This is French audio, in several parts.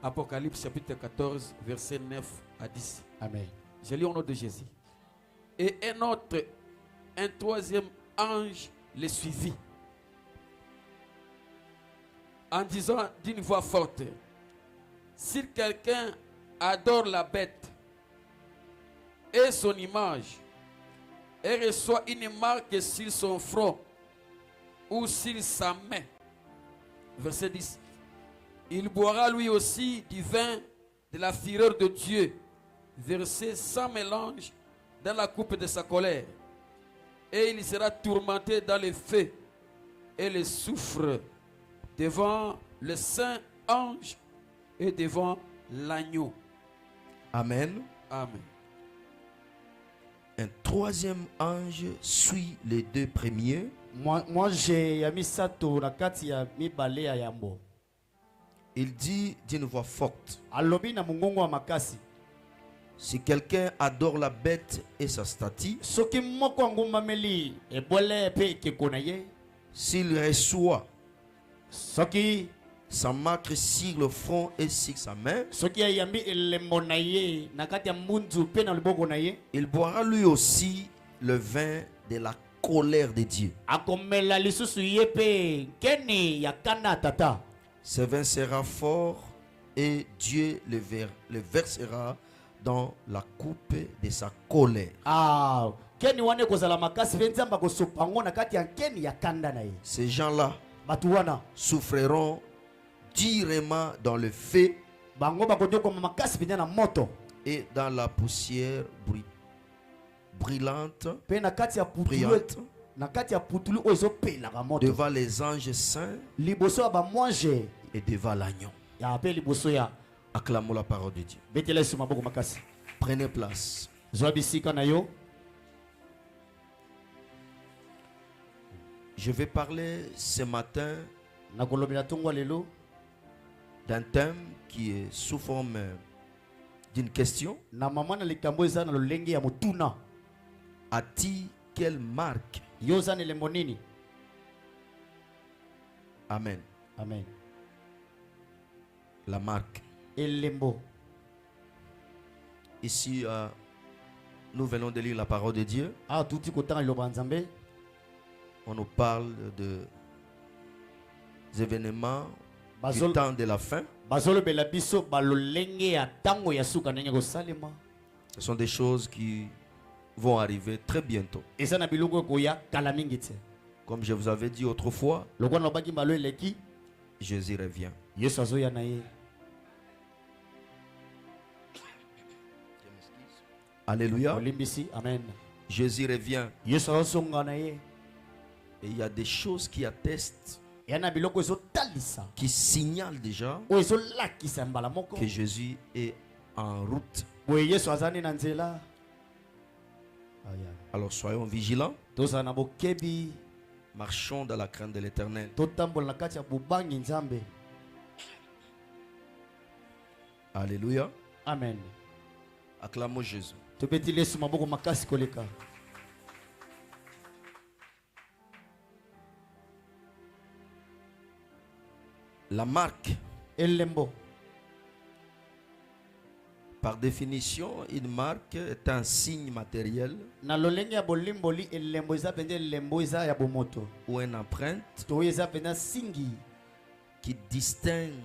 Apocalypse chapitre 14, verset 9 à 10. Amen. Je lis au nom de Jésus. Et un troisième ange les suivit, en disant d'une voix forte, si quelqu'un adore la bête et son image, et reçoit une marque sur son front ou sur sa main, verset 10, il boira lui aussi du vin de la fureur de Dieu, versé sans mélange dans la coupe de sa colère. Et il sera tourmenté dans le feu et le soufre devant le saint ange et devant l'agneau. Amen. Amen. Un troisième ange suit les deux premiers. Moi j'ai yami sato na kati ya mibale ya yambo. Il dit d'une voix forte, Alobi na mungongo wa makasi. si quelqu'un adore la bête et sa statue, Soki moko ngumameli ebole pe kekona ye. s'il reçoit Soki sa marque sur le front et sur sa main, soki yambi elembo na ye na kati ya munzu pe na liboko na ye. il boira lui aussi le vin de la colère de Dieu. Akomela lisusu ye pe keni ya kana tata. Ce vin sera fort et Dieu le versera dans la coupe de sa colère. Ah, keni wane kozala makasi pe nzamba kosopango na kati ya keni ya kanda na ye. Ces gens-là Batu wana souffriront durement dans le feu bango bakodio koma makasi penya na moto et dans la poussière brillante pe na kati ya putulu brillante na kati ya putulu ozo pela ka moto devant les anges saints liboso ba mwange et devant l'agneau. ya pe liboso ya Acclamons la parole de Dieu. betela suma boko makasi Prenez place. zo bisika na yo. Je vais parler ce matin Na kolobela tongwa lelo d'un thème qui est sous forme d'une question. na mama na likambo eza na lolenge ya motuna. A-t-il quelle marque? Yo za ne lembo nini? Amen. Amen. La marque. Elembo. Ici, nous venons de lire la parole de Dieu. Ah tuti kotanga liloba nzambe. On nous parle des événements du temps de la fin. Bazolobela biso balolenge ya tango ya suka ndenge kosalema. Ce sont des choses qui vont arriver très bientôt. Eza na biloko koya kala mingi te. Comme je vous avais dit autrefois, Lokwa na baki mbalo eleki Jésus revient. Yesu azoya na ye. Alléluia. Olimbisi, amen. Jésus revient. Yesu azonga na ye. Et il y a des choses qui attestent, Yana biloko ezo talisa. qui signalent déjà O ezo lakisa mbala moko. que Jésus est en route. Boye Yesu azani na nzela. Aya. Alors soyons vigilants. Toza na bokebi. Marchons dans la crainte de l'Éternel. Totambola na kati ya bubangi nzambe. Alléluia. Amen. Acclamons Jésus. Tobeti Yesu maboko makasi koleka. La marque, Elembo. par définition, une marque est un signe matériel Na lolenge ya bolimboli elembo eza pende elembo eza ya bomoto. ou une empreinte To eza pende singi. qui distingue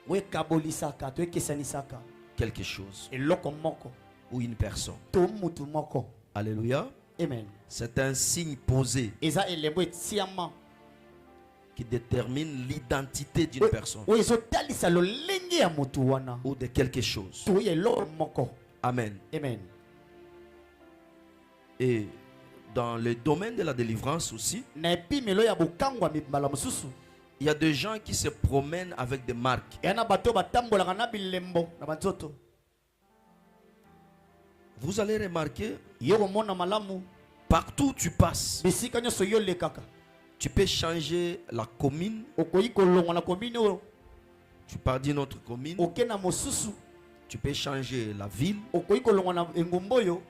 We kabolisaka, to ekesanisaka. quelque chose Eloko moko. ou une personne. To mutu moko. Alléluia. Amen. C'est un signe posé Eza elembo etiama. qui détermine l'identité d'une personne O ezo talisa lolenge ya mutu wana. ou de quelque chose. To eloko moko. Amen. Amen. Et dans le domaine de la délivrance aussi, Na epimelo ya bokangwa mibala mosusu. il y a des gens qui se promènent avec des marques. Yana bato batambolaka na bilembo na banzoto. Vous allez remarquer, Yo komona malamu. partout où tu passes, Bisika nyonso yo lekaka. tu peux changer la commune. Okoyi kolongwa na komine oyo. Tu pars d'une autre commune. Oke na mosusu. Tu peux changer la ville, Okoyi kolongwa na engombo oyo.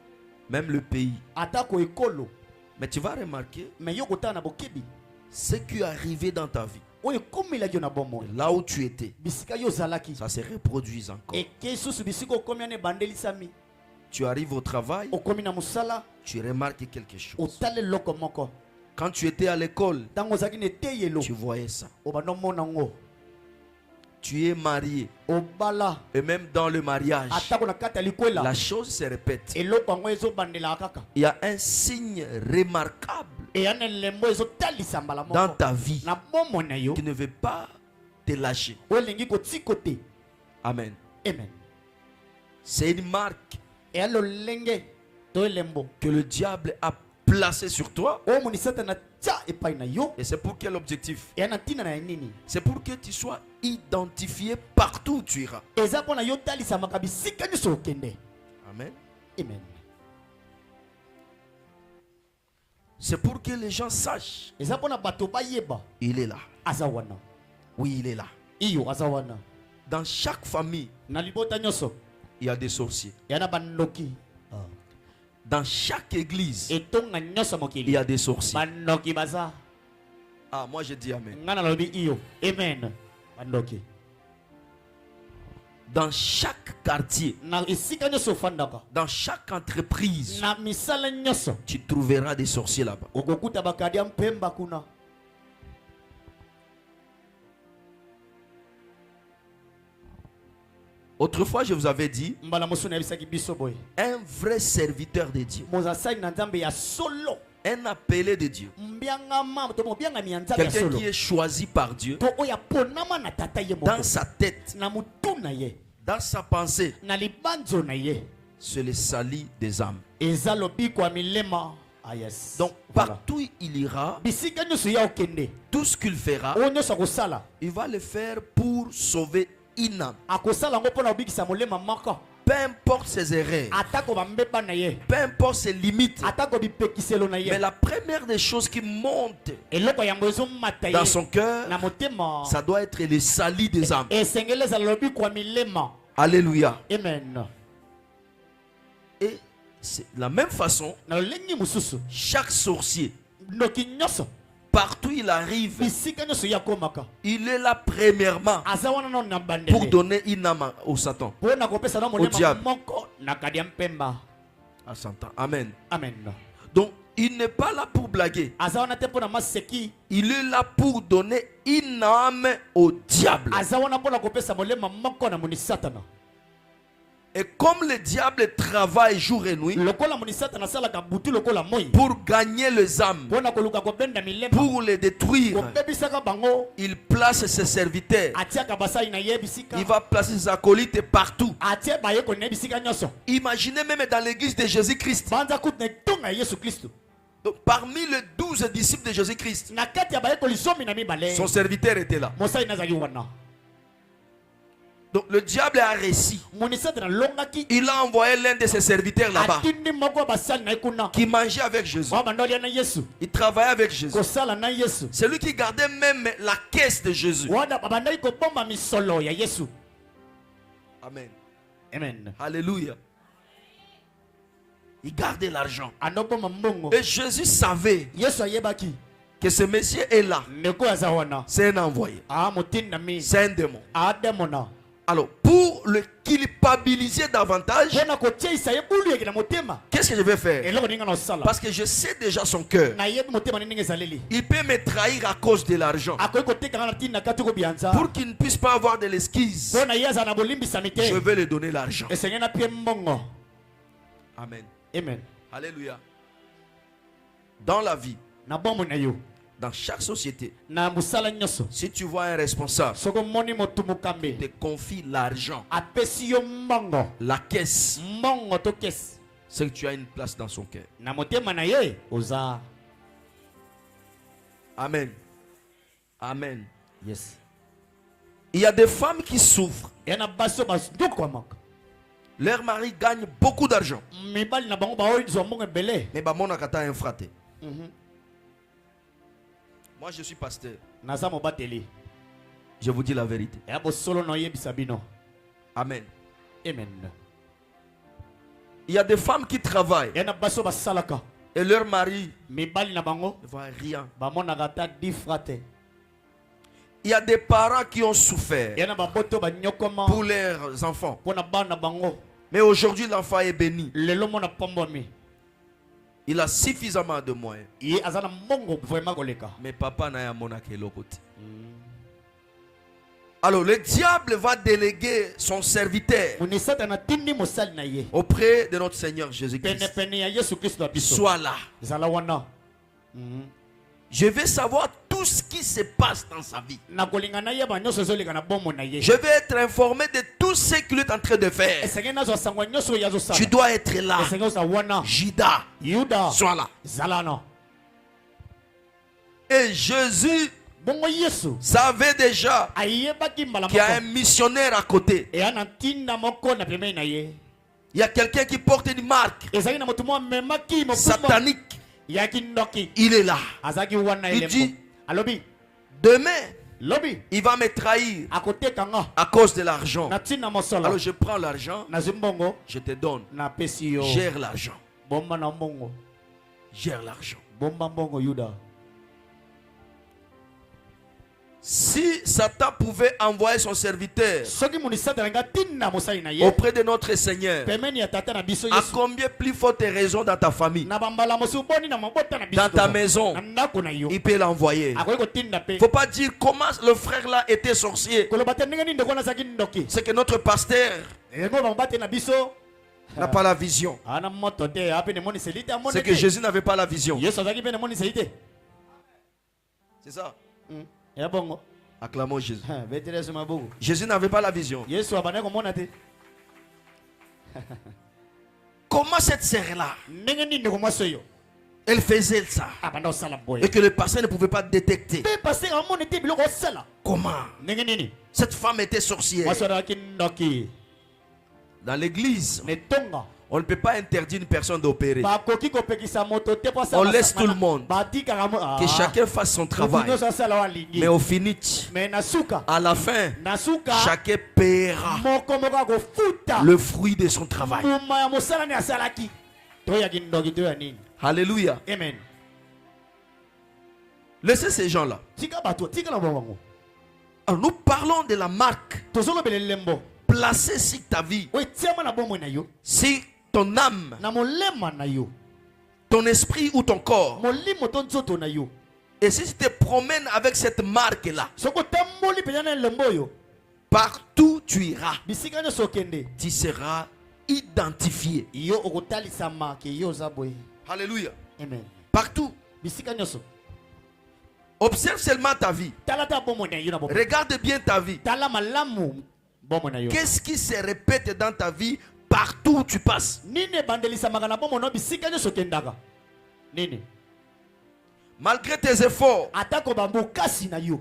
même le pays. Atako ekolo. Mais tu vas remarquer Mais yo kotana na bokebi. ce qui est arrivé dans ta vie. oyo komelaki na bomoi là où tu étais, bisika yo zalaki ça se reproduise encore. eke susu bisika okomi ane bandelisami Tu arrives au travail, okomi na musala tu remarques quelque chose. otale loko moko Quand tu étais à l'école, ntango ozalaki na eteyelo tu voyais ça. obandomona ngo Tu es marié. obala Et même dans le mariage, atako na kati ya likwela la chose se répète. eloko yango ezobandelaka kaka Il y a un signe remarquable eya na elembo ezotalisa mbala dans moko ta vie na bomoi na yo qui ne veut pas te lâcher. oyo elingi kotika te. Amen. Amen. C'est une marque eya lolenge to elembo que le diable a placée sur toi. oyo moni satana tia epai na yo Et c'est pour quel objectif? eya na ntina na ya nini C'est pour que tu sois identifié partout où tu iras. eza mpo na yo talisamaka bisika nyonso okende. Amen. Amen. C'est pour que les gens sachent. eza mpo na bato bayeba Il est là. aza wana Oui, il est là. iyo aza wana Dans chaque famille, na libota nyonso il y a des sorciers. eya na bandoki Dans chaque église, etonga nyonso il mokili y a des sorciers. bandoki baza. Ah, moi je dis Amen. nga nalobi iyo. Amen. Bandoki Dans chaque quartier, na esika nyonso ofandaka dans chaque entreprise, na misala nyonso tu trouveras des sorciers là-bas. okokuta bakadi ya mpemba kuna. Autrefois, je vous avais dit, mbala mosu nayebisaki biso boye un vrai serviteur de Dieu, mozasali na nzambe ya solo un appelé de Dieu, mbiangama to mobiangami ya nzambe ya quelqu'un solo qui est choisi par Dieu to oyo aponama na tata ye moko dans sa tête, na mutu na ye dans sa pensée, na libanzo na ye c'est le salut des âmes. eza lobiko ya milema. Ah yes. Donc, Voilà. partout où il ira, bisika nyonso ya okende tout ce qu'il fera, oyo nyonso akosala il va le faire pour sauver une âme. akosala yango mpona kobikisa molema moko Peu importe ses erreurs, atako bambeba na ye peu importe ses limites, atako bipekiselo na mais ye la première des choses qui monte eloko yango ezomata dans ye son cœur, na motema ça doit être le salut des âmes. esengeli ezala lobiko ya milema. Alléluia. Amen. Et c'est de la même façon, na lolengi mosusu chaque sorcier, ndoki nyonso partout il arrive, bisika nyonso ya komaka il est là premièrement aza wana nano na pour bandele donner une âme au Satan. mpona kopesa na Au molema diable. moko na kadi ya mpemba. À Satan. Amen. Amen. Donc, il n'est pas là pour blaguer. aza wana te mpona maseki Il est là pour donner une âme au diable. aza wana mpona kopesa molema moko na moni satana. Et comme le diable travaille jour et nuit lokola moni satana asalaka butu lokola moi pour gagner les âmes, mpona koluka kobenda milema pour les détruire, kobebisaka bango il place ses serviteurs. atiaka basali na ye bisika Il va placer ses acolytes partout. atie bayekoli na ye bisika nyonso Imaginez même dans l'église de Jésus-Christ. banza kutu na etonga ya yesu kristu Donc, parmi les 12 disciples de Jésus-Christ, na kati ya bayekoli zomi na mibale son serviteur était là. mosali nazali wana. Donc le diable a réussi. moni satana alongaki Il a envoyé l'un de ses serviteurs là-bas atindi moko ya basali na ye kuna qui mangeait avec Jésus. oyo banda olia na yesu Il travaillait avec Jésus. kosala na yesu C'est lui qui gardait même la caisse de Jésus. wana babandaki kobomba misolo ya yesu. Amen. Amen. Alléluia. Il gardait l'argent. andobomba mbongo Et Jésus savait yesu ayebaki que ce monsieur est là. ndeko aza wana C'est un envoyé. amotindami C'est un démon. ademona Alors, pour le culpabiliser davantage, mpona kotiisa ye bulu yeki na motema qu'est-ce que je vais faire? eloko ninga na osala Parce que je sais déjà son cœur. nayebi motema ni ndenge ezaleli Il peut me trahir à cause de l'argent. akoki kotekanga na ntina na kati kobianza Pour qu'il ne puisse pas avoir de l'esquisse, mpona ye azala na bolimbisami te je vais lui donner l'argent. esengeli na pie mbongo. Amen. Amen. Alléluia. Dans la vie, na bomoi na yo dans chaque société, na mosala nyonso si tu vois un responsable, soki omoni motu mokambe te confie l'argent, apesi yo mbongo la caisse, mbongo to kesi c'est que tu as une place dans son cœur. na motema na ye oza. Amen. Amen. Yes. Il y a des femmes qui souffrent. ya na basi oyo bandokwamaka Leur mari gagne beaucoup d'argent. mibali na bango baoyo zwa mbongo ebele. Mais bamona kata un fraté. Moi je suis pasteur. naza mobateli Je vous dis la vérité. ya bosolo na oyebisa bino. Amen. Amen. Il y a des femmes qui travaillent ya na basi oyo basalaka et leur mari mibali na bango ne voit rien. bamonaka ata 10 fra te. Il y a des parents qui ont souffert yana baboto banyokoma pour leurs enfants. pona bana bango Mais aujourd'hui, l'enfant est béni. lelo mona pambwami Il a suffisamment de moyens. ye azana mbongo vraiment koleka. Mais papa n'a pas de côté. Alors le diable va déléguer son serviteur Muni satana tindi mosali na ye auprès de notre Seigneur pene Jésus-Christ. pene ya Yesu Kristo abiso Sois là. zala wana Je vais savoir tout ce qui se passe dans sa vie. na kolingana ye ba nyonso zoleka na bombo na ye Je vais être informé de tout ce qu'il est en train de faire. esenge nazo sangwa nyonso ya zo Tu sala dois être là. esenge za wana Judas, Yuda sois là. zala no Et Jésus bongo Yesu savait déjà ayebaki mbala qu'il y a un moko missionnaire à côté. e ana tinda moko na pembeni na ye Il y a quelqu'un qui porte une marque ezali na moto mo memaki mo satanique. yaki ndoki Il est là. azaki wana Il dit- elembo alobi Demain, lobi il va me trahir akotekanga à cause de l'argent. na ntina mosolo Alors je prends l'argent, na zimbongo je te donne. na pesi yo Gère l'argent. bomba na mbongo Gère l'argent. bomba mbongo Yuda Si Satan pouvait envoyer son serviteur soki muni satana nga tinda mosali na ye auprès de notre Seigneur, pembeni ya tata na biso à Yesu combien plus forte raison dans ta famille, na bambala mosu boni na mabota na biso dans ta maison, na ndako na yo il peut l'envoyer. akoki kotinda pe Il ne faut pas dire comment le frère là était sorcier. koloba te ndenge nini ndeko nazalaki ndoki C'est que notre pasteur yango bamba te na biso n'a pas la vision. ana moto te ape ne moniseli te amone C'est que te Jésus n'avait pas la vision. Yesu azalaki pe ne moniseli te C'est ça. ya bongo Acclamons Jésus. veteresu mabuku Jésus n'avait pas la vision. Yesu abandaki komona te Comment cette sœur-là, ndenge nini ndeko mwasi oyo elle faisait ça abanda kosala boye et que le pasteur ne pouvait pas détecter. mpe paster amoni te biloko osala Comment ndenge nini cette femme était sorcière. mwasi azalaki ndoki Dans l'église, ne tonga on ne peut pas interdire une personne d'opérer. bakoki kopekisa moto te po On laisse tout le monde. batikaka Que chacun fasse son travail. nyonso asala oyo alingi Mais au finish, me na suka à la fin, na suka chacun paiera moko moko akofuta le fruit de son travail. mbuma ya mosala ni asalaki toyaki ndoki toya nini Alléluia. amen Laissez ces gens-là. tika bato tika na bango Alors nous parlons de la marque tozolobela elembo placée sur ta vie, oyo etiama na bomoi na yo sur ton âme, na molema na yo ton esprit ou ton corps. molimo to nzoto na yo Et si tu te promènes avec cette marque-là, soki otamboli mpenza na elembo oyo partout tu iras, bisika nyonso okende tu seras identifié. yo okotalisama ke yo oza boye Alléluia. amen Partout. bisika nyonso Observe seulement ta vie. tala ta bomoi na yo na bomoi Regarde bien ta vie. tala malamu bomoi na yo Qu'est-ce qui se répète dans ta vie partout où tu passes? nini ebandelisamaka na bomoi na yo bisika nyonso okendaka nini Malgré tes efforts, atako bambokasi na yo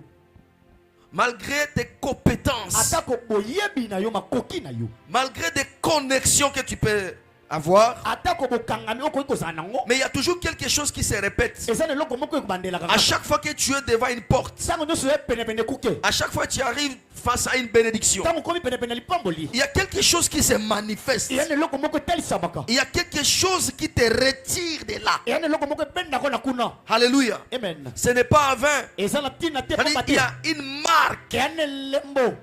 malgré tes compétences, atako boyebi na yo makoki na yo malgré des connexions que tu peux avoir, atako bokangami okoki kozala nango mais il y a toujours quelque chose qui se répète. eza na eloko moko ekobandelaka À chaque fois que tu es devant une porte, ntango nyonso oye penepene kuke à chaque fois que tu arrives face à une bénédiction, ntango okomi penepene lipamboli il y a quelque chose qui se manifeste. eya na eloko moko etalisamaka Il y a quelque chose qui te retire de là. eya na eloko moko ebendako na kuna Alléluia. amen Ce n'est pas en vain. eza na ntina te C'est-à-dire, pamba il y te a une marque eya na elembo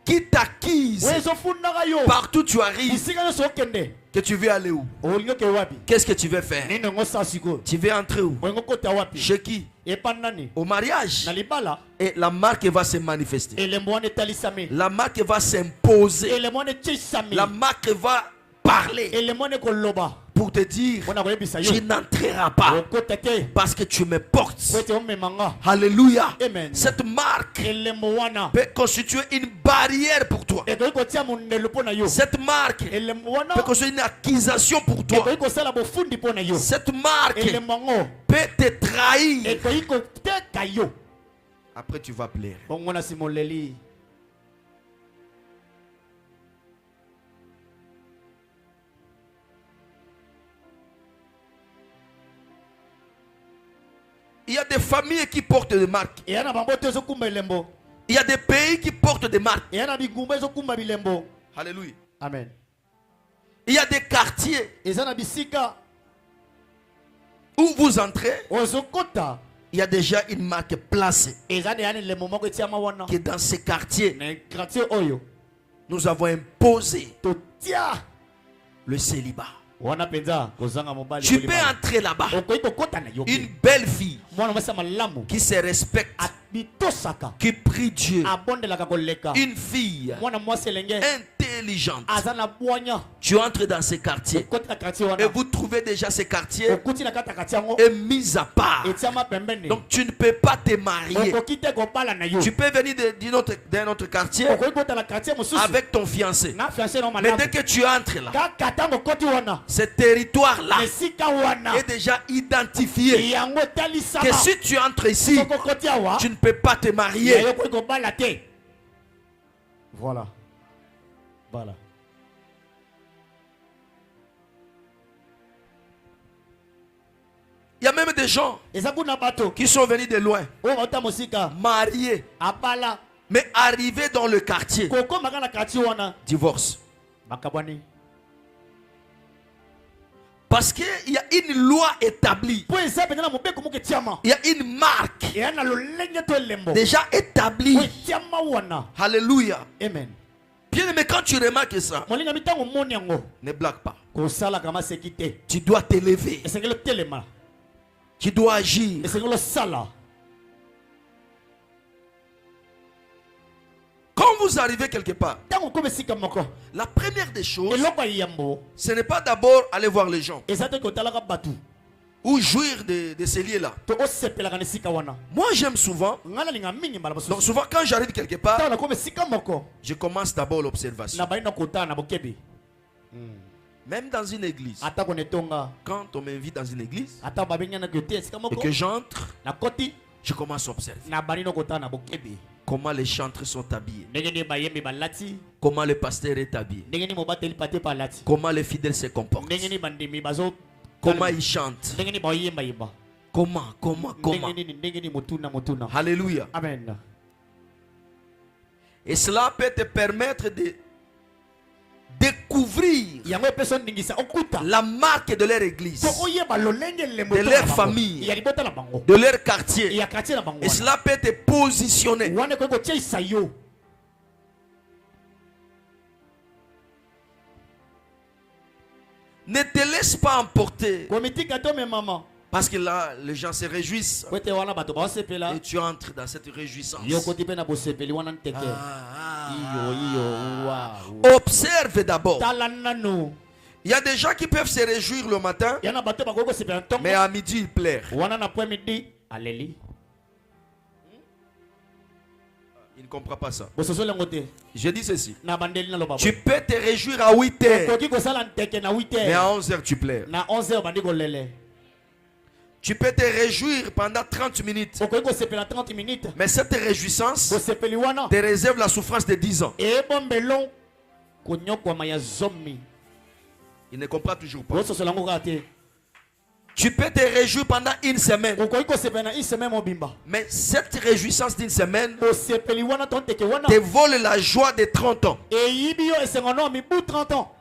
qui t'acquise. oyo ezofundaka yo Partout où tu arrives, bisika nyonso okende que tu veux aller où? olingi oke wapi Qu'est-ce que tu veux faire? nini ongo saa sikoyo Tu veux entrer où? olingi okota wapi Chez qui? epa nani Au mariage. na libala Et la marque va se manifester. elembo wana etalisami La marque va s'imposer. elembo wana etisami La marque va parler elembo wana ekoloba pour te dire, mpona koyebisa yo tu n'entreras pas okota te parce que tu me portes. po ete omemanga Alléluia. amen Cette marque elembo wana peut constituer une barrière pour toi. ekoki kotia mondelo mpo na yo Cette marque elembo wana peut constituer une accusation pour toi. ekoki kosala bofundi mpo na yo Cette marque elembo yango peut te trahir. ekoki koteka yo Après, tu vas pleurer. bongo na nsima oleli Il y a des familles qui portent des marques. eya na bango te ezokumba elembo Il y a des pays qui portent des marques. eya na bingumba ezokumba bilembo Alléluia. amen Il y a des quartiers eza na bisika où vous entrez. ozokota il y a déjà une marque placée. eza de yani le moment que tiama wana Que dans ces quartiers, na quartier oyo nous avons imposé to tia le célibat. wana penza kozanga mobali Tu peux entrer là-bas. okoyi kokota na yo Une belle fille mwana mwasi malamu qui se respecte, abitosaka qui prie Dieu. abondelaka koleka Une fille mwana mwasi elenge intelligente. aza na bwanya Tu entres dans ces quartiers okoti na quartier et wana vous trouvez déjà ces quartiers okuti na kati ya quartier yango est mis à part. etiama pembeni Donc tu ne peux pas te marier. okoki te kobala na yo Tu peux venir d'un autre quartier okoki kota na quartier mosusu avec ton fiancé. na fiancé no Mais malamu dès que tu entres là, kaka ntango okoti wana ce territoire-là esika wana est déjà identifié. yango Que etalisama si tu entres ici, soko okoti awa tu ne peux pas te marier. yayo okoki kobala te voilà voilà Il y a même des gens eza kuna bato qui sont venus de loin, oyo bauta mosika mariés, abala mais arrivés dans le quartier, kokomaka na quartier wana divorce. bakabwani Parce qu'il y a une loi établie. po eza penza na mobeko moko etiama Il y a une marque eya na lolenge to elembo déjà établie. po etiama wana Alléluia. amen Bien aimé, quand tu remarques ça, molinga mitango omoni yango ne blague pas. kosalaka maseki te Tu dois t'élever. esengeli otelema Tu dois agir. esengeli osala Quand vous arrivez quelque part, ntango okoma esika moko la première des choses, eloko ya yambo ce n'est pas d'abord aller voir les gens eza te kotalaka bato ou jouir de ces lieux-là. to osepelaka na esika wana Moi, j'aime souvent. ngai nalinga mingi mbala Donc, mosusu souvent, quand j'arrive quelque part, ntango nakoma esika moko je commence d'abord l'observation. na bali na kotala na bokebi Même dans une église, atako netonga quand on m'invite dans une église ata babenganaki yo te esika et moko que j'entre, nakoti je commence à observer na bali na kotala na bokebi comment les chantres sont habillés, ndenge nini bayembi balati comment le pasteur est habillé, ndenge nini mobateli pate balati comment les fidèles se comportent, ndenge nini bandimi bazo comment ils chantent, ndenge nini bayembayemba comment. ndenge nini motuna Alléluia. amen Et cela peut te permettre de découvrir yango epesa ondingisa okuta la marque de leur église, po oyeba lolenge elembo de to leur na bango. famille, ya libota na bango de leur quartier. ya quartier na bango Et cela peut te positionner. wana ekoki kotiaisa yo Ne te laisse pas emporter. komitika to memama Parce que là, les gens se réjouissent. po ete wana bato baosepela Et tu entres dans cette réjouissance. yo koti mpe na bosepeli wana nteke iyo Observe d'abord. tala nano Il y a des gens qui peuvent se réjouir le matin, ya na bato bakoki kosepela ntongo mais à midi ils pleurent. wana na po midi aleli Il ne comprend pas ça. bososo lengo te Je dis ceci. na bandeli naloba Tu peux te réjouir à 8 heures, okoki kosala nteke na 8 mais à heures 11 heures tu pleures. na 11 heures bandi kolele Tu peux te réjouir pendant 30 minutes, okoki kosepela 30 minutes mais cette réjouissance kosepeli wana te réserve la souffrance de 10 ans. ebombelo konyokwama ya zomi Il ne comprend toujours pas. bososola yango kaka te Tu peux te réjouir pendant une semaine, okoki kosepela na iseme mobimba mais cette réjouissance d'une semaine kosepeli wana to nteke wana te vole la joie de 30 ans. eyibi yo esengo no mibu 30 ans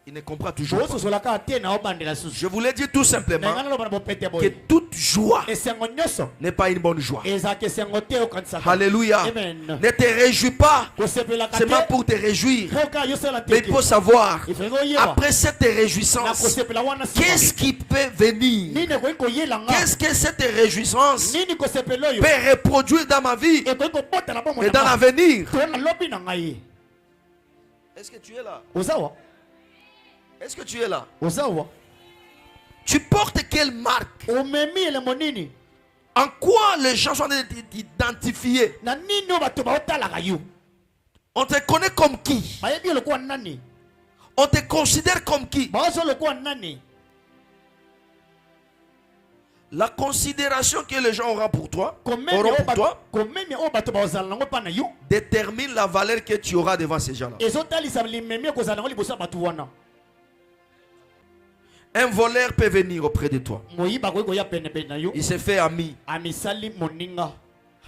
Il ne comprend toujours pas. bososola kaka te na obandela susu Je voulais dire tout simplement me ngai naloba na bopete que boye toute joie esengo nyonso n'est pas une bonne joie. ezalaka esengo te okanisaka Alléluia. Amen. Ne te réjouis pas kosepelaka seulement te pour te réjouir. mpo kaka yosala Mais il nteke faut savoir, ifengi oyeba après cette na réjouissance, kosepela wana nsima qu'est-ce qui peut venir? nini ekoki koyela nga Qu'est-ce que cette réjouissance nini kosepela oyo peut reproduire dans ma vie ekoki kobotela bomoi et dans l'avenir? to na lobi na ngai Est-ce que tu es là? ozawa Est-ce que tu es là? ozawa Tu portes quelle marque? omemi elemo nini En quoi les gens sont identifiés? na nini oyo bato baotalaka yo On te connaît comme qui? bayebi yo lokola nani On te considère comme qui? baozo lokola nani La considération que les gens auront pour toi, komemia oyo bato bazala nango mpa na yo détermine la valeur que tu auras devant ces gens-là. ezotalisa limemi ekozala nango liboso ya bato wana Un voleur peut venir auprès de toi. moyiba akoki koya penepene na yo Il se fait ami. amisali moninga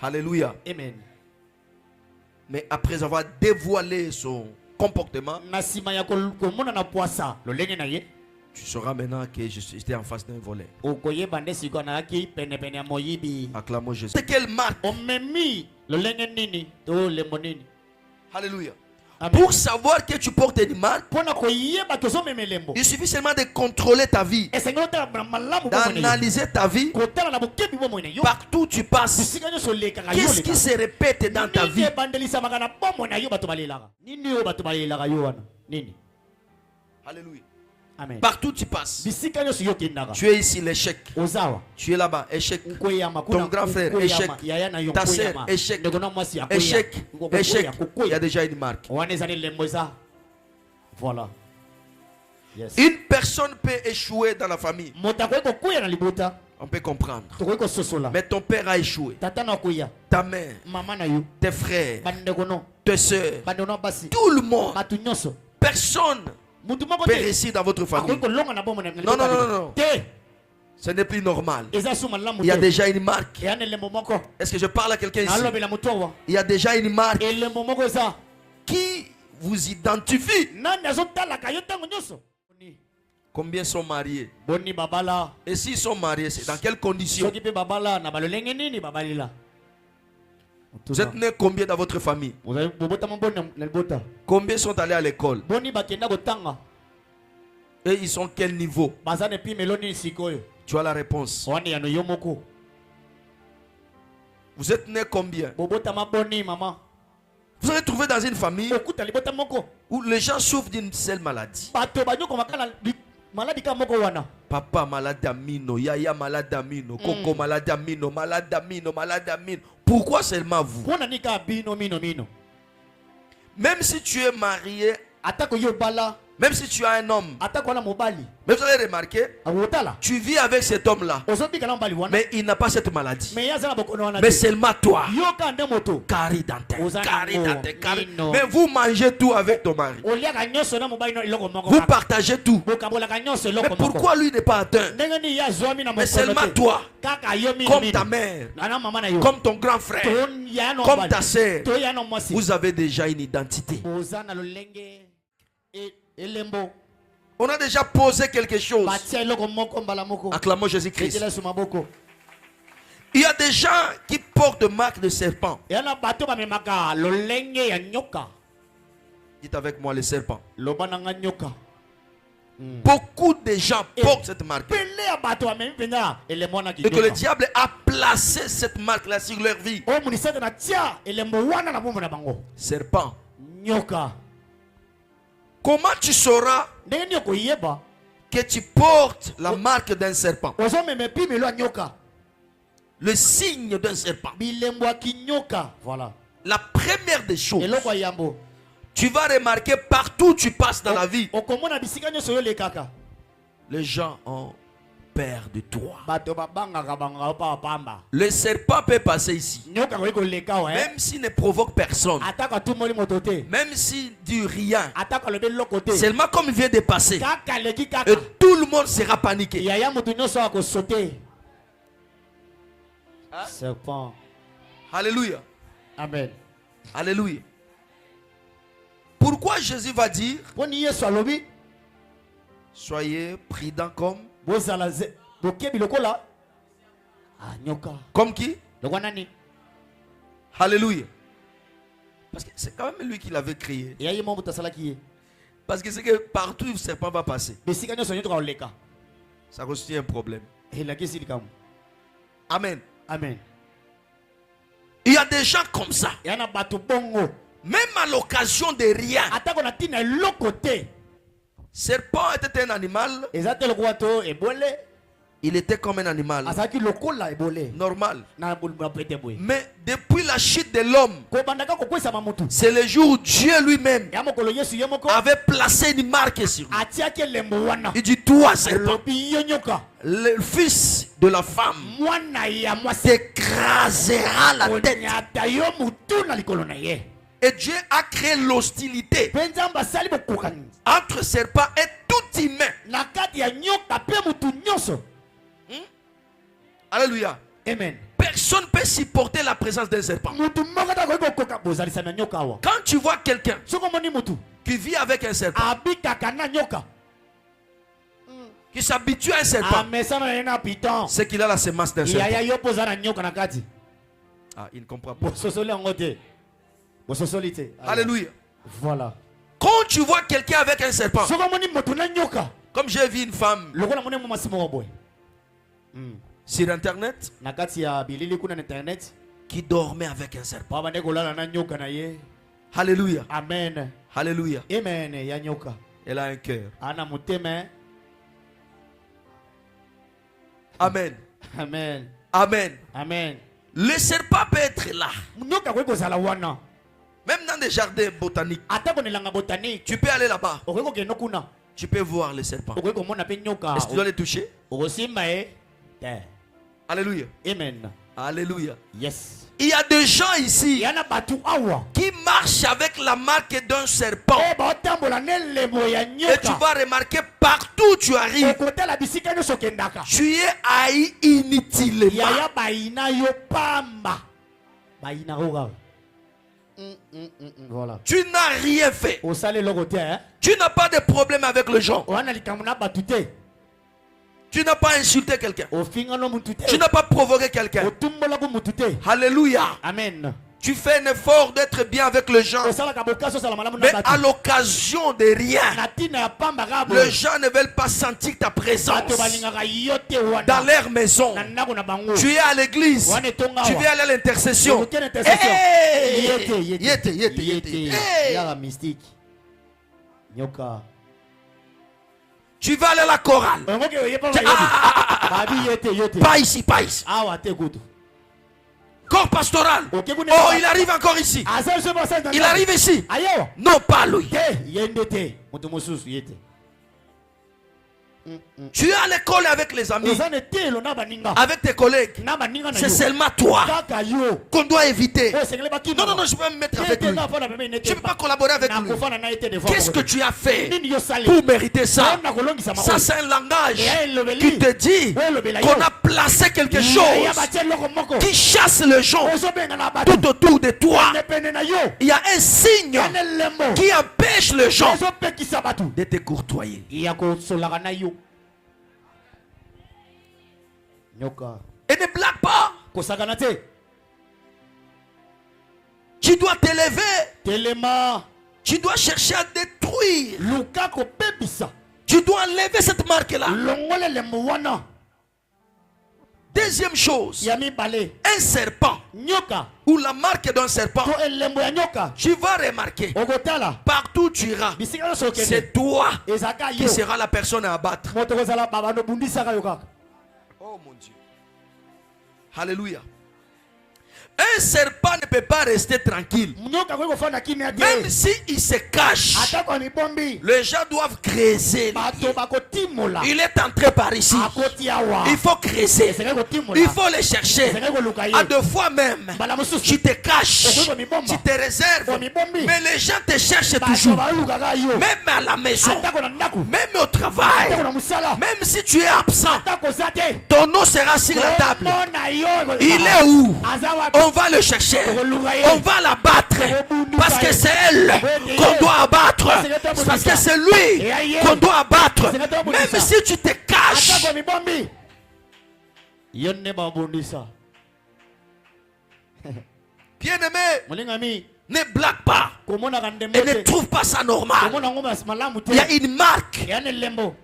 Alléluia. amen Mais après avoir dévoilé son comportement, na nsima ya komona na pwasa lolenge na ye Tu sauras maintenant que j'étais en face d'un volet. okoyeba nde sikoyo nazalaki penepene ya moyibi. Acclamons Jésus. C'est quelle marque? Omemi lolenge nini to lembo nini. Alléluia. Amen. Pour savoir que tu portes une marque, Mpona koyeba tozomema lembo. il suffit seulement de contrôler ta vie, Esengeli otala na malamu bomoi na yo. d'analyser ta vie. Kotala na bokebi bomoi na yo. Partout où tu passes, Bisika nyonso olekaka yo qu'est-ce qui olekaka. se répète dans ta Nini vie? ebandelisamaka na bomoi na yo bato balelaka. Nini oyo bato balelaka yo wana? Nini? Alléluia. Amen. Partout où tu passes, Bisika nyonso yo okendaka. tu es ici, l'échec. Ozawa. Tu es là-bas, échec. Nkoyama Ton grand frère, échec. Yaya na yo Ta sœur, nkoyama. échec. Ndeko na mwasi akoya. Échec, Nkokoya, échec. kokoya. Il y a déjà une marque. Wana ezali lembo eza. Voilà. Yes. Une personne peut échouer dans la famille. Moto akoki kokuya na libota. On peut comprendre. Tokoki kososola. Mais ton père a échoué. Tata na koya. Ta mère, Mama na yo. tes frères, Bandeko no. tes soeurs, Bandeko na basi. tout le monde. Bato nyonso. Personne Mutu moko peut te. réussir dans votre famille. Akoki kolonga na bomo na Non, non, non, non. Te. Ce n'est plus normal. Eza suma lamu te. Il y a déjà une marque. Eya ne lembo moko. Est-ce que je parle à quelqu'un ici? Alobela mutu awa. Il y a déjà une marque Elembo moko eza. qui vous identifie. Nani azotalaka yo ntango nyonso. Combien sont mariés? Boni babala. Et s'ils sont mariés, c'est dans quelles conditions? Soki pe babala na balolenge nini babalila. Vous êtes nés combien dans votre famille? Bobota maboni na libota. Combien sont allés à l'école? Boni bakenda kotanga. Et ils sont quel niveau? Baza ne pi meloni sikoyo. Tu as la réponse. Wani ya no yo moko. Vous êtes nés combien? Bobota maboni mama. Vous avez trouvé dans une famille Okuta libota moko. où les gens souffrent d'une seule maladie. Bato banyoko makala maladi ka moko wana. Papa malade d'amino, Yaya malade d'amino, Coco malade d'amino, malade d'amino, malade d'amino. Pourquoi seulement vous? Pona nika bino mino mino. Même si tu es marié, Atako yo bala. même si tu as un homme, Atako wana mobali. mais vous avez remarqué, Awotala. tu vis avec cet homme-là, Ozobi kana mobali wana. mais il n'a pas cette maladie. Mais yaza na bokono wana. Mais seulement toi, Yo ka nde moto. caridante, Ozana caridante, ngo, caridante. ino. Mais vous mangez tout avec ton mari. Oliaka nyonso na mobali no iloko moko. Vous partagez tout. Bokabolaka nyonso Mais iloko moko. pourquoi lui n'est pas atteint? Ndenge ni ya zwami na Mais mokono seulement te. toi, Kaka yo mino comme mino. ta mère, Nana mama na yo. comme ton grand frère, Ton ya no comme mobali. ta sœur, To ya no mwasi. vous avez déjà une identité. Ozana lolenge. Elembo. On a déjà posé quelque chose. Batia iloko moko mbala moko. Acclamons Jésus-Christ. Etela sumaboko. Il y a des gens qui portent marque de serpent. Yana bato ba memaka lolenge ya nyoka. Dites avec moi le serpent. Loba na nyoka. Beaucoup de gens portent cette marque. Pele ya bato ba memi penza elembo na Et que le kinyoka. diable a placé cette marque-là sur leur vie. O munisete na tia elembo wana na bomo na bango. Serpent. Nyoka. Comment tu sauras Ndenge ni okoyeba. que tu portes la marque d'un serpent? Ozo meme pi melo nyoka. Le signe d'un serpent. Bilembo kinyoka. Voilà. La première des choses, Eloko yambo. tu vas remarquer partout où tu passes dans la vie, Okomona bisika nyoso yo lekaka. les gens ont peur de toi. Bato babanga banga pa pamba. Le serpent peut passer ici, Nyoka ko leka wa. même s'il ne provoque personne, Ataka tout moli motote. même s'il dit rien. Ataka le bel côté. Seulement comme il vient de passer, Kaka leki kaka. et tout le monde sera paniqué. Yaya mutu nyoso ako sauter. Serpent. Alléluia. Amen. Alléluia. Pourquoi Jésus va dire, Poni yeso alobi. soyez prudents Bozala ze. Bokebi lokola. Ah nyoka. comme qui? Lokwa nani? Alléluia. Parce que c'est quand même lui qui l'avait créé. Yaya mo mutasalaki ye. Parce que c'est que partout où le serpent va passer, Bisika nyoso nyoto ka oleka. ça constitue un problème. Elaki likamu. Amen. Amen. Il y a des gens comme ça. Yana bato bongo. Même à l'occasion de rien. Atako na tina lokote. Serpent était un animal. Ezate lokwa to ebole. Il était comme un animal Azaki lokola ebole. normal. Na bulba pete boy. Mais depuis la chute de l'homme, Ko bandaka ko kwesa mamutu. c'est le jour où Dieu lui-même Ya mokolo Yesu ye moko. avait placé une marque sur lui. Atiaki lembo wana. Il dit, toi, serpent, Lobi yo nyoka. le fils de la femme Mwana ya mwasi. t'écrasera la tête. Onyata yo mutu na likolo na ye. Et Dieu a créé l'hostilité Penza mbasali bokokani. entre serpent et tout humain. Na kati ya nyoka pe mutu nyonso. Alléluia. Amen. Personne ne peut supporter la présence d'un serpent. Mutu moko ta ko koka bozalisa na nyoka wa. Quand tu vois quelqu'un Soko moni mutu. qui vit avec un serpent, Abika kana nyoka. qui s'habitue à un serpent, amesana na piton c'est qu'il a la semence d'un serpent. yaya yo poza na nyoka na kati Ah, il ne comprend pas. bososoli yango te bososoli te. Alléluia. Voilà. Quand tu vois quelqu'un avec un serpent, soki omoni moto na nyoka comme j'ai vu une femme lokola moni mo masi moko boye sur internet na kati ya bilili kuna na internet qui dormait avec un serpent. babande kolala na nyoka na ye. Alléluia. Amen. Alléluia. Amen. Ya nyoka Elle a un cœur. ana motema. Amen. Amen. Amen. Amen. Le serpent peut être là. Nyoka koki kozala wana Même dans des jardins botaniques. ata konelanga botanique Tu peux aller là-bas. okoki kokende kuna Tu peux voir le serpent. okoki komona mpe nyoka Est-ce que tu dois les toucher? okosimba ye te. Alléluia. Amen. Alléluia. Yes. Il y a des gens ici yana batu awa qui marchent avec la marque d'un serpent. baotambola nelembo ya Et tu nyoka vas remarquer partout où tu arrives, okotala bisika nyonso okendaka tu es haï inutilement. yaya bayina yo pamba bayina ko kaka. Voilà. Tu n'as rien fait. osala eloko te Tu n'as pas de problème avec les gens. wana likambo na batu te Tu n'as pas insulté quelqu'un. ofingano mutu Tu te n'as pas provoqué quelqu'un. otumbolako mutu te. Alléluia. Amen. Tu fais un effort d'être bien avec les gens. osalaka bokasi osala malamu Mais na à batu l'occasion de rien, na ntina ya pamba kaka les gens ne veulent pas sentir ta présence bato balingaka yo te dans wana leur maison. na ndako na bango Tu es à l'église. wana etonga Tu awa. viens aller à l'intercession. Okokende intercession. Hey! Yete, Yete, yete, yete. Hey! yaka mystique nyoka Tu vas aller à la chorale. ongoki oyepa Ah, babi yete yete pas ici, pas ici. awa te kutu Corps pastoral. oke kuna Oh, il arrive encore ici. aza so basa Il arrive ici. ayewa Non, pas lui. te yende te moto mosusu yete Tu es à l'école avec les amis, oza ne telo na baninga avec tes collègues. na baninga na C'est yo seulement toi kaka yo qu'on doit éviter. oyo esengeli bakima Non, non, non, je peux pas me mettre avec lui. Je ne peux pas collaborer avec lui. nakofana na ye te devoir Qu'est-ce que tu as fait nini yosali pour mériter ça? na kolongisa Ça, c'est un langage Et elobeli. qui te dit qu'on a placé quelque ya chose batie eloko moko qui chasse les gens ozobenga na bato tout autour de toi. pene na yo Il y a un signe yana elembo qui empêche les gens ezopekisa bato de te courtoyer. ya kosolaka na yo nyoka Et ne blague pas. kosakana te Tu dois t'élever. telema Tu dois chercher à détruire. luka kopebisa Tu dois enlever cette marque-là. longola elembo wana Deuxième chose, ya mibale un serpent nyoka ou la marque d'un serpent, to elembo ya nyoka tu vas remarquer, okotala partout où tu iras, bisika nyonso okende c'est toi ezalaka qui yo sera la personne à abattre. moto kozala babano bundisaka yo kaka Oh mon Dieu. Alléluia. Un serpent ne peut pas rester tranquille. nyoka koki kofanda kimia Même te si il se cache, atako amibombi les gens doivent creuser. bato bakotimola Il est entré par ici. akoti awa Il faut creuser. esengeli kotimola Il faut les chercher. esengeli koluka ye À deux fois même, mbala mosusu tu te caches. Okoki komibomba. Tu te réserves. Komibombi. Mais les gens te cherchent bato toujours. balukaka yo Même à la maison. atako na ndako Même au atako travail. na mosala Même si tu es absent, atako oza te ton nom sera sur la table. omona yo Il est où? aza wapi On va le chercher. okoluka ye On va l'abattre. Parce que c'est elle qu'on doit abattre. Parce que c'est lui qu'on doit abattre. Même si tu te caches. atako mibombi yo nne babundisa Bien-aimé, molingami ne blague pas. komonaka ndembo Et ne te trouve pas ça normal. komona ngo malamu te Il y a une marque. ya nelembo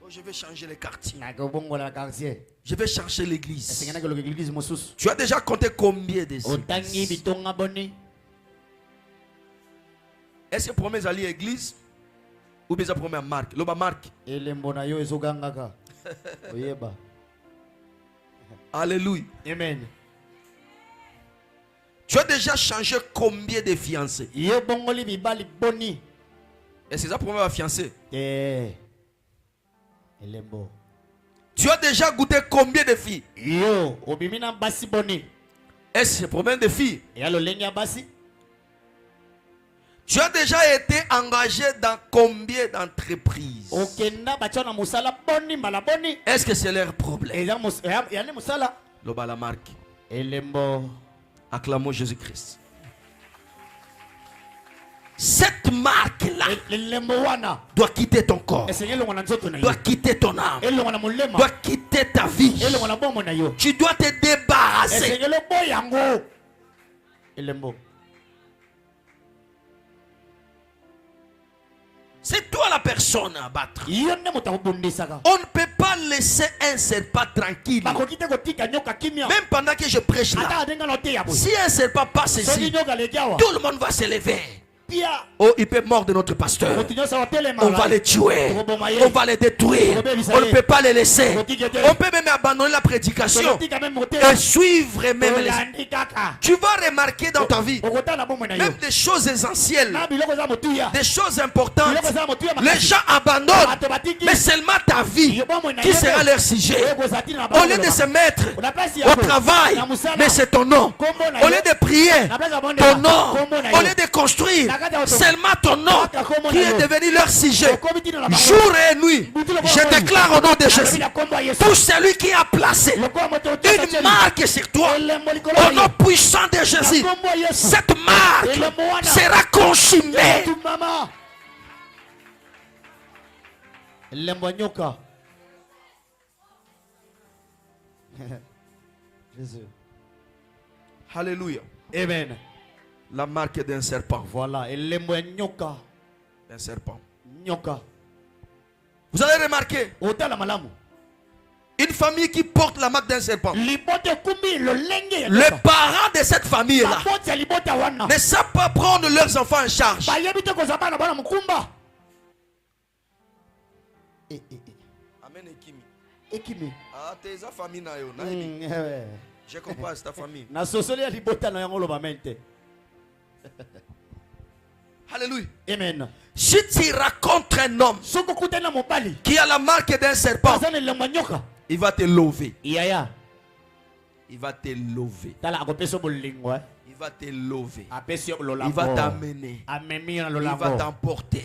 Oh, je vais changer les quartiers. nakobongola quartier Je vais changer l'église. esengenaki oloka eglise mosusu Tu as déjà compté combien de otangi bitonga boni Est-ce que premier ali église ou bien première marque? Loba marque. elembo na yo ezogangaka oyeba Alléluia. amen Tu as déjà changé combien de fiancés? yo bongoli mibali boni Est-ce que c'est la première fiancée? elembo Tu as déjà goûté combien de filles? yo obimi na basi boni Est-ce que c'est problème de filles? eya lolenge ya basi Tu as déjà été engagé dans combien d'entreprises? okenda batya na mosala boni mbala boni Est-ce que c'est leur problème? eya nde mosala Loba la marque. elembo Acclamons Jésus-Christ. Cette marque-là doit quitter ton corps, doit quitter ton âme, doit quitter ta vie. Tu dois te débarrasser. C'est toi la personne à battre. On ne peut pas laisser un serpent tranquille. Même pendant que je prêche là. Si un serpent passe ici, tout le monde va se lever. Oh, il peut mordre notre pasteur. On va les tuer. On va les détruire. On ne peut pas les laisser. On peut même abandonner la prédication et suivre même les... Tu vas remarquer dans ta vie même des choses essentielles, des choses importantes. Les gens abandonnent, mais seulement ta vie qui sera leur sujet. Au lieu de se mettre au travail, mais c'est ton nom. Au lieu de prier, ton nom. Au lieu de construire, seulement ton nom qui est devenu leur sujet. Jour et nuit, je déclare au nom de Jésus, tout celui qui a placé une marque sur toi, au nom puissant de Jésus, cette marque sera consumée. Jésus. Alléluia. Amen. La marque d'un serpent. Voilà. Un serpent. Nyoka. Vous avez remarqué, une famille qui porte la marque d'un serpent, les parents de cette famille-là ne savent pas prendre leurs enfants en charge. Amen. Ekimi. Ah, tes familles na yo. Je comprends, c'est ta famille. Alléluia. Amen. Si tu racontes un homme qui a la marque d'un serpent, il va te lever. Il va te lever. Il va te lever. Il va t'amener. Il va t'emporter.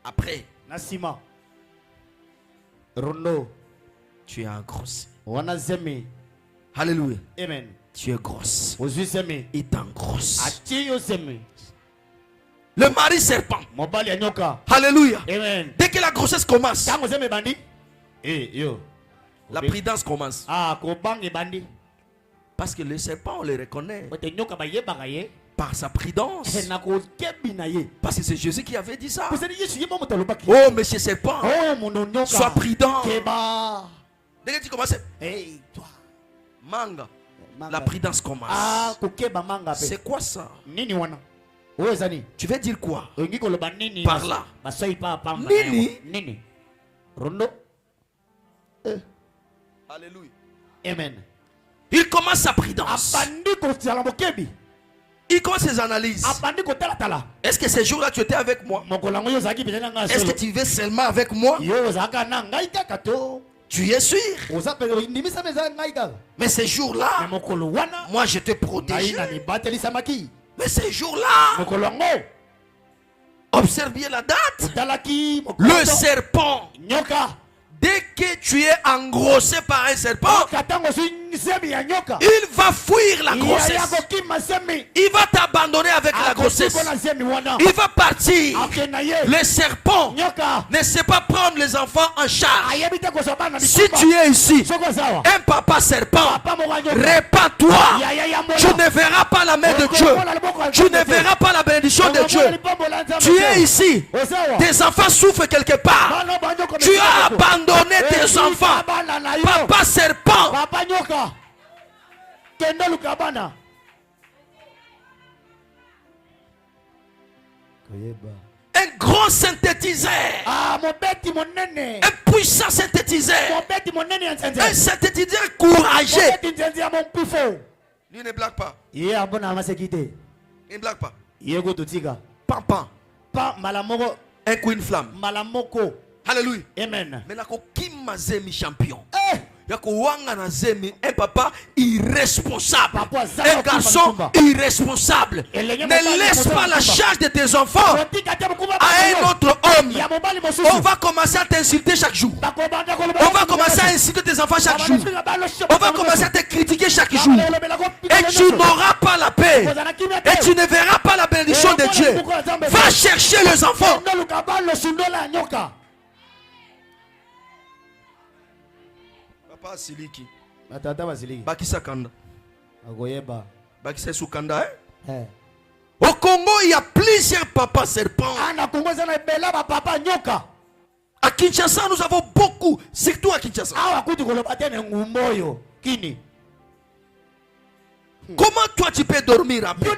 Après, tu es engrossé. Alléluia. Amen. Tu es grosse. Il t'engrosse. Le mari serpent. Alléluia. Amen. Dès que la grossesse commence, la prudence commence. Parce que le serpent, on le reconnaît par sa prudence. Parce que c'est Jésus qui avait dit ça. Oh, monsieur serpent, sois prudent. Dès que tu commences, manga, la prudence commence. C'est quoi ça? Tu veux dire quoi par là? Nini. Alléluia. Amen. Il commence sa prudence. Il commence ses analyses. Est-ce que ce jour-là tu étais avec moi? Est-ce que tu veux seulement avec moi? Tu es sûr? Mais ce jour-là, moi je te protège. Mais ce jour-là, observe bien la date. Le serpent, dès que tu es engrossé par un serpent, il va fuir la grossesse. Il va t'abandonner avec la grossesse. Il va partir. Le serpent ne sait pas prendre les enfants en charge. Si tu es ici, un papa serpent, répands-toi. Tu ne verras pas la main de Dieu. Tu ne verras pas la bénédiction de Dieu. Tu es ici. Tes enfants souffrent quelque part. Tu as abandonné tes enfants. Papa serpent. Un grand synthétiseur. Un puissant synthétiseur. Un synthétiseur courageux. Lui ne blague pas. Il ne blague pas. Pampan. Un coup une flamme. Alléluia. Amen. Mais là, qui champion. Un papa irresponsable, un garçon irresponsable. Ne laisse pas la charge de tes enfants à un autre homme. On va commencer à t'insulter chaque jour. On va commencer à insulter tes enfants chaque jour. On va commencer à te critiquer chaque jour. Et tu n'auras pas la paix. Et tu ne verras pas la bénédiction de Dieu. Va chercher les enfants. Papa Siliki. Bakisa Kanda. Bakisa Sukanda. Au Congo, il y a plusieurs papas serpents. À Kinshasa, nous avons beaucoup, surtout à Kinshasa. Comment toi tu peux dormir à paix?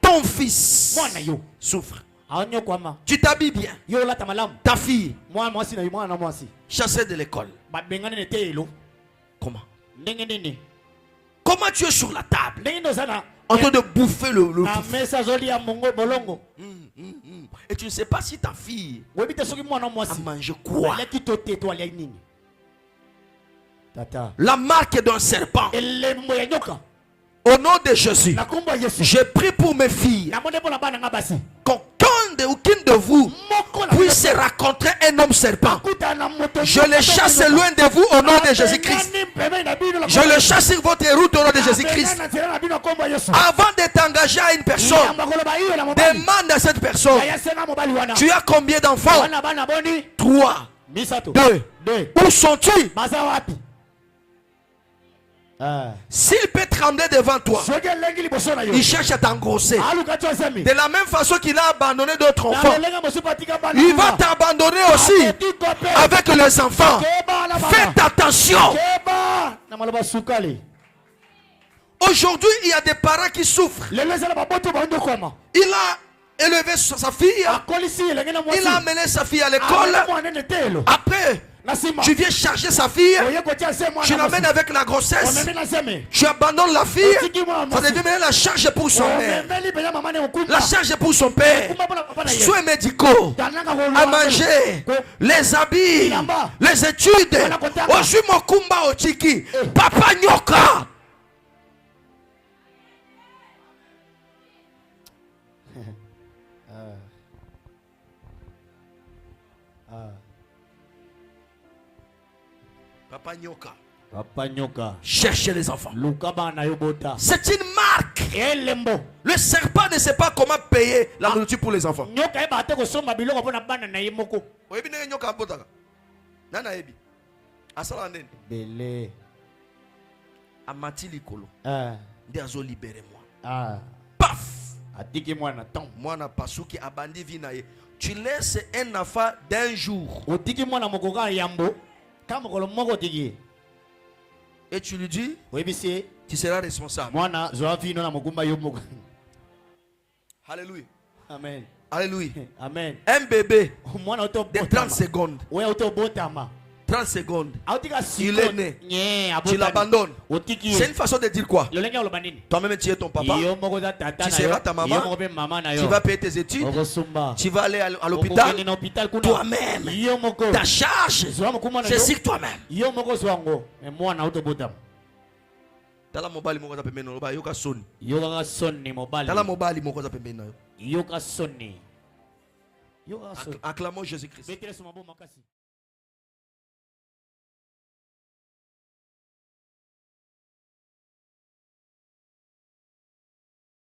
Ton fils souffre. Tu t'habilles bien. Ta fille chassée de l'école. Comment? Comment tu es sur la table en train de bouffer le et tu ne sais pas si ta fille a mangé quoi? La marque d'un serpent. Au nom de Jésus, je prie pour mes filles. Qu'aucun de vous puisse se rencontrer un homme serpent. Je le chasse loin de vous au nom de Jésus-Christ. Je le chasse sur votre route au nom de Jésus-Christ. Avant de t'engager à une personne, demande à cette personne: tu as combien d'enfants? 3, 2. Où sont-ils? S'il peut trembler devant toi, il cherche à t'engrosser. De la même façon qu'il a abandonné d'autres enfants, il va t'abandonner aussi avec les enfants. Faites attention. Aujourd'hui, il y a des parents qui souffrent. Il a élevé sa fille, il a amené sa fille à l'école. Après, tu viens charger sa fille, tu l'amènes avec la grossesse, tu abandonnes la fille, ça devient maintenant la charge pour son mère, la charge pour son père, soins médicaux, à manger, les habits, les études. Aujourd'hui, mon kumba au tiki, papa nyoka. Papa Nyoka. Cherchez les enfants. C'est une marque. Le serpent ne sait pas comment payer la nourriture pour les enfants. Amati likolo. Ndi azo libérer moi. Paf. Moi na pasuki abandi vinaye. Tu laisses un enfant d'un jour. Et tu lui dis, tu seras responsable. Alléluia. Amen. Alléluia. Amen. Un bébé de 30 secondes. 30 secondes. Il est né. Tu l'abandonnes. C'est une façon de dire quoi? Toi-même tu es ton papa. Tu seras ta maman. Tu vas payer tes études. Tu vas aller à l'hôpital. Toi-même. Ta charge, c'est sur toi-même. Tala mobali moko za pembeni loba yoka soni. Yoka soni mobali. Tala mobali moko za pembeni na yo. Yoka soni. Acclamons Jésus-Christ.